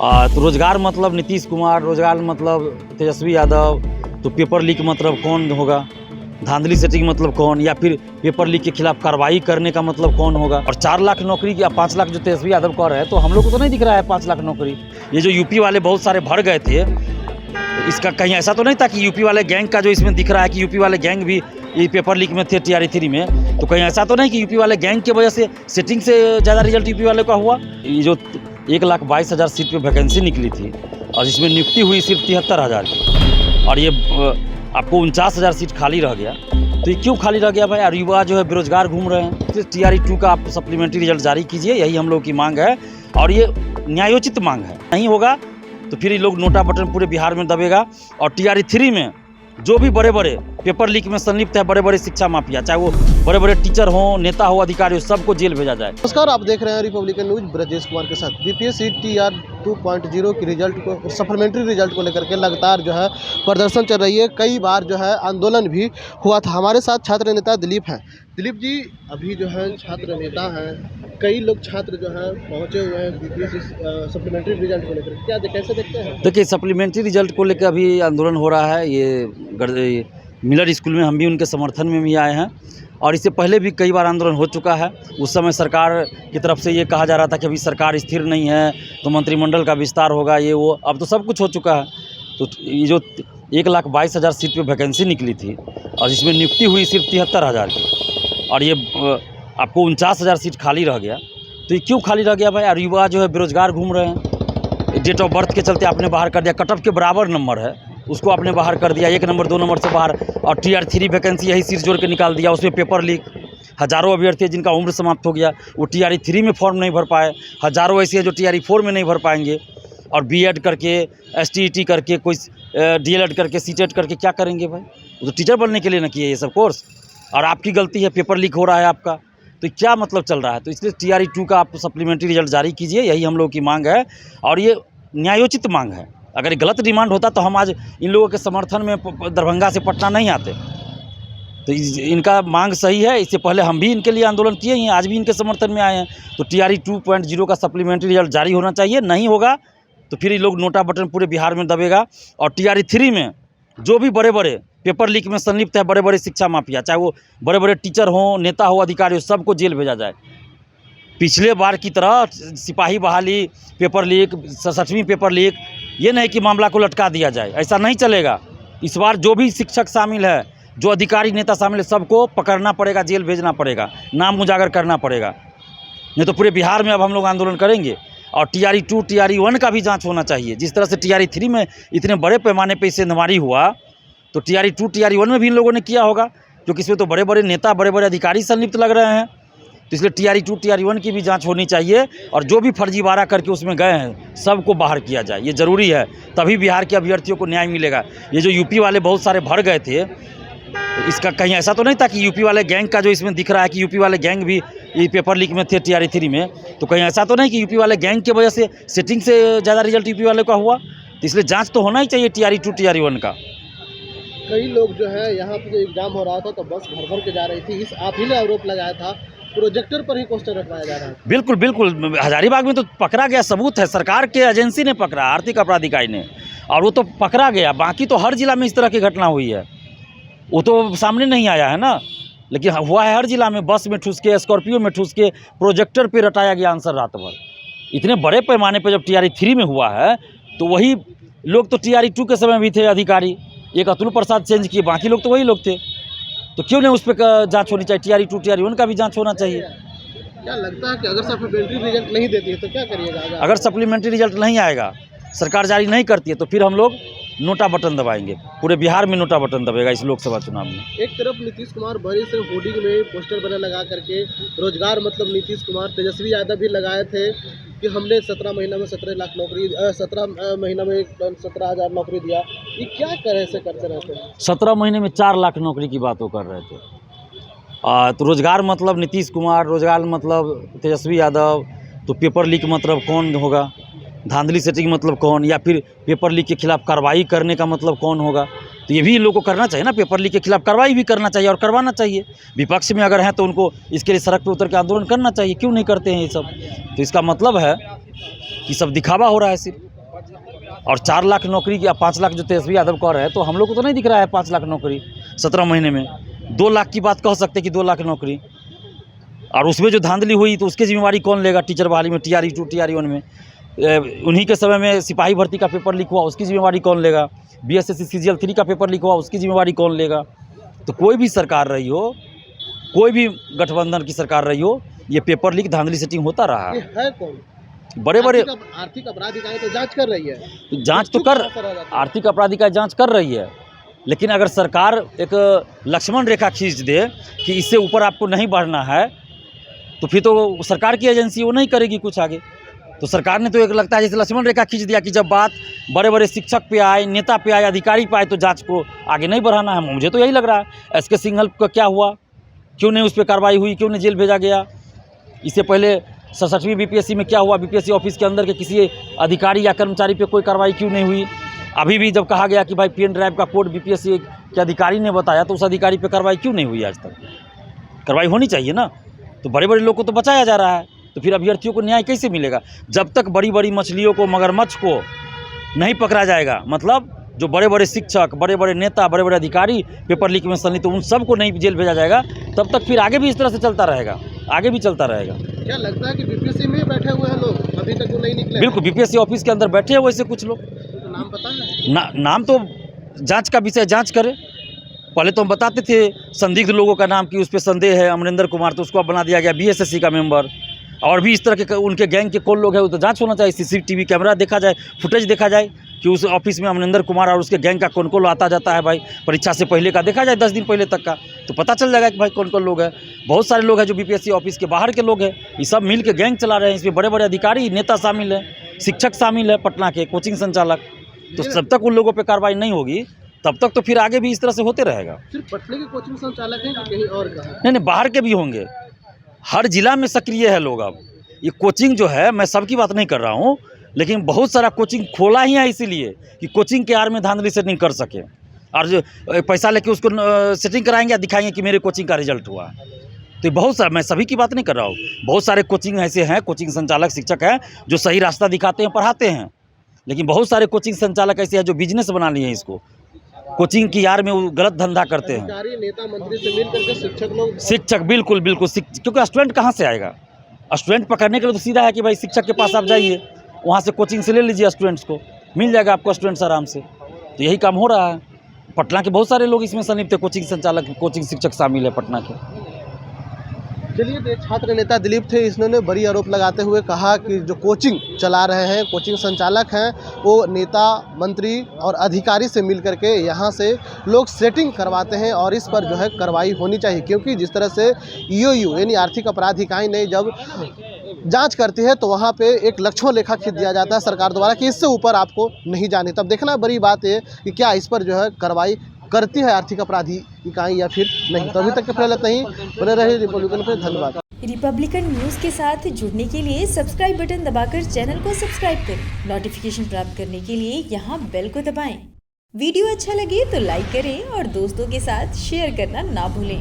तो रोजगार मतलब नीतीश कुमार, रोजगार मतलब तेजस्वी यादव, तो पेपर लीक मतलब कौन होगा, धांधली सेटिंग मतलब कौन, या फिर पेपर लीक के खिलाफ कार्रवाई करने का मतलब कौन होगा। और 4 लाख नौकरी या 5 लाख जो तेजस्वी यादव कर रहे हैं, तो हम लोग को तो नहीं दिख रहा है 5 लाख नौकरी। ये जो यूपी वाले बहुत सारे भर गए थे, इसका कहीं ऐसा तो नहीं था कि यूपी वाले गैंग का जो इसमें दिख रहा है कि यूपी वाले गैंग भी ये पेपर लीक में थे TRE-3 में, तो कहीं ऐसा तो नहीं कि यूपी वाले गैंग की वजह से सेटिंग से ज़्यादा रिजल्ट यूपी वाले का हुआ। ये जो 1,22,000 सीट पे वैकेंसी निकली थी और इसमें नियुक्ति हुई सिर्फ 73,000 की, और ये आपको 49,000 सीट खाली रह गया। तो ये क्यों खाली रह गया भाई? और युवा जो है बेरोजगार घूम रहे हैं। तो TRE-2 का आप सप्लीमेंट्री रिजल्ट जारी कीजिए, यही हम लोग की मांग है, और ये न्यायोचित मांग है। नहीं होगा तो फिर ये लोग नोटा बटन पूरे बिहार में दबेगा। और TRE-3 में जो भी बड़े बड़े पेपर लीक में संलिप्त है, बड़े बड़े शिक्षा माफिया, चाहे वो बड़े बड़े टीचर हों, नेता हो, अधिकारी हो, सबको जेल भेजा जाए। नमस्कार, आप देख रहे हैं रिपब्लिकन न्यूज, ब्रजेश कुमार के साथ। BPSC TR2.0 की रिजल्ट को, सप्लीमेंट्री रिजल्ट को लेकर के लगातार जो है प्रदर्शन चल रही है। कई बार जो है आंदोलन भी हुआ था। हमारे साथ छात्र नेता दिलीप हैं। दिलीप जी, अभी जो है छात्र नेता हैं, कई लोग छात्र जो है पहुंचे हुए हैं BPSC सप्लीमेंट्री रिजल्ट को लेकर, क्या कैसे देखते हैं? देखिए, सप्लीमेंट्री रिजल्ट को लेकर अभी आंदोलन हो रहा है। ये मिलर स्कूल में हम भी उनके समर्थन में भी आए हैं, और इससे पहले भी कई बार आंदोलन हो चुका है। उस समय सरकार की तरफ से ये कहा जा रहा था कि अभी सरकार स्थिर नहीं है, तो मंत्रिमंडल का विस्तार होगा, ये वो। अब तो सब कुछ हो चुका है। तो ये जो 1,22,000 सीट पे वैकेंसी निकली थी और इसमें नियुक्ति हुई सिर्फ 73,000 की, और ये आपको 49,000 सीट खाली रह गया। तो ये क्यों खाली रह गया भाई? और युवा जो है बेरोजगार घूम रहे हैं। डेट ऑफ बर्थ के चलते आपने बाहर कर दिया, कट ऑफ के बराबर नंबर है, उसको आपने बाहर कर दिया, 1 नंबर 2 नंबर से बाहर। और TR-3 वैकेंसी यही सीट जोड़ के निकाल दिया, उसमें पेपर लीक। हज़ारों अभ्यर्थी जिनका उम्र समाप्त हो गया, वो TRE-3 में फॉर्म नहीं भर पाए। हज़ारों ऐसे हैं जो TRE-4 में नहीं भर पाएंगे, और BEd करके, STET करके, कोई DLED करके, CTET करके क्या करेंगे भाई? वो तो टीचर बनने के लिए ना किए ये सब कोर्स। और आपकी गलती है, पेपर लीक हो रहा है आपका, तो क्या मतलब चल रहा है? तो इसलिए TRE-2 का आप सप्लीमेंट्री रिजल्ट जारी कीजिए, यही हम लोग की मांग है, और ये न्यायोचित मांग है। अगर गलत डिमांड होता तो हम आज इन लोगों के समर्थन में दरभंगा से पटना नहीं आते। तो इनका मांग सही है। इससे पहले हम भी इनके लिए आंदोलन किए हैं, आज भी इनके समर्थन में आए हैं। तो TRE-2.0 का सप्लीमेंट्री रिजल्ट जारी होना चाहिए। नहीं होगा तो फिर ये लोग नोटा बटन पूरे बिहार में दबेगा। और TRE-3 में जो भी बड़े बड़े पेपर लीक में संलिप्त है, बड़े बड़े शिक्षा माफिया, चाहे वो बड़े बड़े टीचर हों, नेता हो, अधिकारी हो, सबको जेल भेजा जाए। पिछले बार की तरह सिपाही बहाली, पेपर लीक, 67वीं पेपर लीक, ये नहीं कि मामला को लटका दिया जाए, ऐसा नहीं चलेगा। इस बार जो भी शिक्षक शामिल है, जो अधिकारी नेता शामिल है, सबको पकड़ना पड़ेगा, जेल भेजना पड़ेगा, नाम उजागर करना पड़ेगा। नहीं तो पूरे बिहार में अब हम लोग आंदोलन करेंगे। और TRE-2, TRE-1 का भी जांच होना चाहिए। जिस तरह से TRE-3 में इतने बड़े पैमाने पर सेंधमारी हुआ, तो TRE-2, TRE-1 में भी इन लोगों ने किया होगा, क्योंकि इसमें तो बड़े बड़े नेता, बड़े बड़े अधिकारी संलिप्त लग रहे हैं। तो इसलिए TRE-2, TRE-1 की भी जांच होनी चाहिए, और जो भी फर्जीवाड़ा करके उसमें गए हैं सबको बाहर किया जाए, ये ज़रूरी है। तभी बिहार के अभ्यर्थियों को न्याय मिलेगा। ये जो यूपी वाले बहुत सारे भर गए थे, तो इसका कहीं ऐसा तो नहीं था कि यूपी वाले गैंग का जो इसमें दिख रहा है कि यूपी वाले गैंग भी ये पेपर लीक में थे TRE-3 में, तो कहीं ऐसा तो नहीं कि यूपी वाले गैंग की वजह से सेटिंग से ज़्यादा रिजल्ट यूपी वाले का हुआ। तो इसलिए जाँच तो होना ही चाहिए TRE-2, TRE-1 का। कई लोग जो है यहाँ पे जो एग्जाम हो रहा था तो बस भर भर के जा रही थी। आप ही ने आरोप लगाया था प्रोजेक्टर पर ही क्वेश्चन रखवाया जा रहा है। बिल्कुल बिल्कुल, हजारीबाग में तो पकड़ा गया, सबूत है, सरकार के एजेंसी ने पकड़ा, आर्थिक अपराध इकाई ने, और वो तो पकड़ा गया। बाकी तो हर जिला में इस तरह की घटना हुई है, वो तो सामने नहीं आया है ना, लेकिन हुआ है हर जिला में। बस में ठूस के, स्कॉर्पियो में ठूस के, प्रोजेक्टर पे रटाया गया आंसर रात भर। इतने बड़े पैमाने पर जब TRE-3 में हुआ है, तो वही लोग तो TRE-2 के समय भी थे अधिकारी, एक अतुल प्रसाद चेंज किए, बाकी लोग तो वही लोग थे। तो क्यों नहीं उस पर जांच होनी चाहिए? TRE-2, TRE-1 का भी जांच होना चाहिए। क्या लगता है कि अगर सप्लीमेंट्री रिजल्ट नहीं देती है तो क्या करिएगा? अगर सप्लीमेंट्री रिजल्ट नहीं आएगा, सरकार जारी नहीं करती है, तो फिर हम लोग नोटा बटन दबाएंगे। पूरे बिहार में नोटा बटन दबेगा इस लोकसभा चुनाव में। एक तरफ नीतीश कुमार बड़ी से होर्डिंग में पोस्टर बना लगा करके रोजगार मतलब नीतीश कुमार, तेजस्वी यादव भी लगाए थे कि हमने 17 महीना में 17 लाख नौकरी, 17 महीना में 17,000 नौकरी दिया। ये क्या करे से करते रहते हैं? 17 महीने में 4 लाख नौकरी की बात वो कर रहे थे। तो रोजगार मतलब नीतीश कुमार, रोजगार मतलब तेजस्वी यादव, तो पेपर लीक मतलब कौन होगा, धांधली सेटिंग मतलब कौन, या फिर पेपर लीक के खिलाफ कार्रवाई करने का मतलब कौन होगा। तो ये भी लोग को करना चाहिए ना, पेपर लीक के खिलाफ कार्रवाई भी करना चाहिए और करवाना चाहिए। विपक्ष में अगर हैं तो उनको इसके लिए सड़क पर उतर के आंदोलन करना चाहिए। क्यों नहीं करते हैं ये सब? तो इसका मतलब है कि सब दिखावा हो रहा है सिर्फ। और 4 लाख नौकरी या 5 लाख जो तेजस्वी यादव कह रहे हैं, तो हम लोग को तो नहीं दिख रहा है 5 लाख नौकरी 17 महीने में। 2 लाख की बात कह सकते कि 2 लाख नौकरी, और उसमें जो धांधली हुई तो उसकी जिम्मेवारी कौन लेगा? टीचर बहाली में TRE 2 TRE 1 में उन्हीं के समय में सिपाही भर्ती का पेपर लीक हुआ, उसकी जिम्मेवारी कौन लेगा? BSSC CGL 3 का पेपर लीक हुआ, उसकी जिम्मेवारी कौन लेगा? तो कोई भी सरकार रही हो, कोई भी गठबंधन की सरकार रही हो, ये पेपर लीक धांधली सेटिंग होता रहा ये है कौन? बड़े बड़े आर्थिक अपराध इकाई तो जांच कर रही है, जांच तो कर, आर्थिक अपराध इकाई जांच कर रही है, लेकिन अगर सरकार एक लक्ष्मण रेखा खींच दे कि इससे ऊपर आपको नहीं बढ़ना है, तो फिर तो सरकार की एजेंसी वो नहीं करेगी कुछ आगे। तो सरकार ने तो एक लगता है जैसे लक्ष्मण रेखा खींच दिया कि जब बात बड़े बड़े शिक्षक पे आए, नेता पे आए, अधिकारी पे आए, तो जांच को आगे नहीं बढ़ाना है। मुझे तो यही लग रहा है। SK सिंघल का क्या हुआ, क्यों नहीं उस पर कार्रवाई हुई, क्यों नहीं जेल भेजा गया? इससे पहले 67वीं BPSC में क्या हुआ, BPSC ऑफिस के अंदर के किसी अधिकारी या कर्मचारी पे कोई कार्रवाई क्यों नहीं हुई? अभी भी जब कहा गया कि भाई पेन ड्राइव का कोड BPSC के अधिकारी ने बताया, तो उस अधिकारी पे कार्रवाई क्यों नहीं हुई? आज तक कार्रवाई होनी चाहिए ना। तो बड़े बड़े लोग को तो बचाया जा रहा है, तो फिर अभ्यर्थियों को न्याय कैसे मिलेगा? जब तक बड़ी बड़ी मछलियों को, मगरमच्छ को नहीं पकड़ा जाएगा, मतलब जो बड़े बड़े शिक्षक, बड़े बड़े नेता, बड़े बड़े अधिकारी पेपर लीक में संलिप्त, तो उन सबको नहीं जेल भेजा जाएगा, तब तक फिर आगे भी इस तरह से चलता रहेगा, आगे भी चलता रहेगा। क्या लगता है कि BPSC में बैठे हुए हैं लोग, अभी तक वो नहीं निकले? बिल्कुल, BPSC ऑफिस के अंदर बैठे हैं वैसे कुछ लोग। तो नाम पता है? नाम तो जांच का विषय, जांच करें। पहले तो हम बताते थे संदिग्ध लोगों का नाम कि उस पर संदेह है, अमरिंदर कुमार, तो उसको बना दिया गया BSSC का मेंबर। और भी इस तरह के उनके गैंग के कौन लोग हैं, वो तो जांच होना चाहिए। CCTV कैमरा देखा जाए, फुटेज देखा जाए कि उस ऑफिस में अमरिंदर कुमार और उसके गैंग का कौन कौन आता जाता है। भाई परीक्षा से पहले का देखा जाए, 10 दिन पहले तक का, तो पता चल जाएगा कि भाई कौन कौन लोग हैं। बहुत सारे लोग हैं जो BPSC ऑफिस के बाहर के लोग हैं, ये सब मिल के गैंग चला रहे हैं। इसमें बड़े बड़े अधिकारी, नेता शामिल हैं, शिक्षक शामिल है, पटना के कोचिंग संचालक। तो जब तक उन लोगों पर कार्रवाई नहीं होगी, तब तक तो फिर आगे भी इस तरह से होते रहेगा। सिर्फ पटना के कोचिंग संचालक हैं कि कहीं और का? नहीं, बाहर के भी होंगे। हर जिला में सक्रिय है लोग। अब ये कोचिंग जो है, मैं सबकी बात नहीं कर रहा हूँ, लेकिन बहुत सारा कोचिंग खोला ही है इसीलिए कि कोचिंग के आड़ में धांधली सेटिंग कर सके, और जो पैसा लेके उसको सेटिंग कराएंगे, दिखाएंगे कि मेरे कोचिंग का रिजल्ट हुआ। तो ये बहुत सारा, मैं सभी की बात नहीं कर रहा हूँ, बहुत सारे कोचिंग ऐसे हैं, कोचिंग संचालक, शिक्षक हैं जो सही रास्ता दिखाते हैं, पढ़ाते हैं। लेकिन बहुत सारे कोचिंग संचालक ऐसे हैं जो बिजनेस बना लिए हैं इसको, कोचिंग की यार में वो गलत धंधा करते हैं। अधिकारी, नेता, मंत्री से मिल करके शिक्षक लोग, शिक्षक बिल्कुल बिल्कुल, क्योंकि स्टूडेंट कहाँ से आएगा? स्टूडेंट पकड़ने के लिए तो सीधा है कि भाई शिक्षक के पास आप जाइए, वहाँ से कोचिंग से ले लीजिए, स्टूडेंट्स को मिल जाएगा आपको स्टूडेंट्स आराम से। तो यही काम हो रहा है। पटना के बहुत सारे लोग इसमें संलिप्त है, कोचिंग संचालक, कोचिंग शिक्षक शामिल है पटना के। चलिए, छात्र नेता दिलीप थे, इन्होंने बड़ी आरोप लगाते हुए कहा कि जो कोचिंग चला रहे हैं, कोचिंग संचालक हैं, वो नेता, मंत्री और अधिकारी से मिल करके यहाँ से लोग सेटिंग करवाते हैं, और इस पर जो है कार्रवाई होनी चाहिए। क्योंकि जिस तरह से EOU यानी आर्थिक अपराध इकाई ने जब जांच करती है, तो वहाँ पे एक लक्ष्मण रेखा खींच दिया जाता है सरकार द्वारा कि इससे ऊपर आपको नहीं जाने। तब देखना बड़ी बात है कि क्या इस पर जो है कार्रवाई करती है आर्थिक अपराधी इकाई या फिर नहीं। तो अभी तक के फिलहाल इतना ही। बने रहे रिपब्लिकन पे। धन्यवाद। रिपब्लिकन न्यूज़ के साथ जुड़ने के लिए सब्सक्राइब बटन दबाकर चैनल को सब्सक्राइब करें। नोटिफिकेशन प्राप्त करने के लिए यहाँ बेल को दबाएं। वीडियो अच्छा लगे तो लाइक करें और दोस्तों के साथ शेयर करना ना भूलें।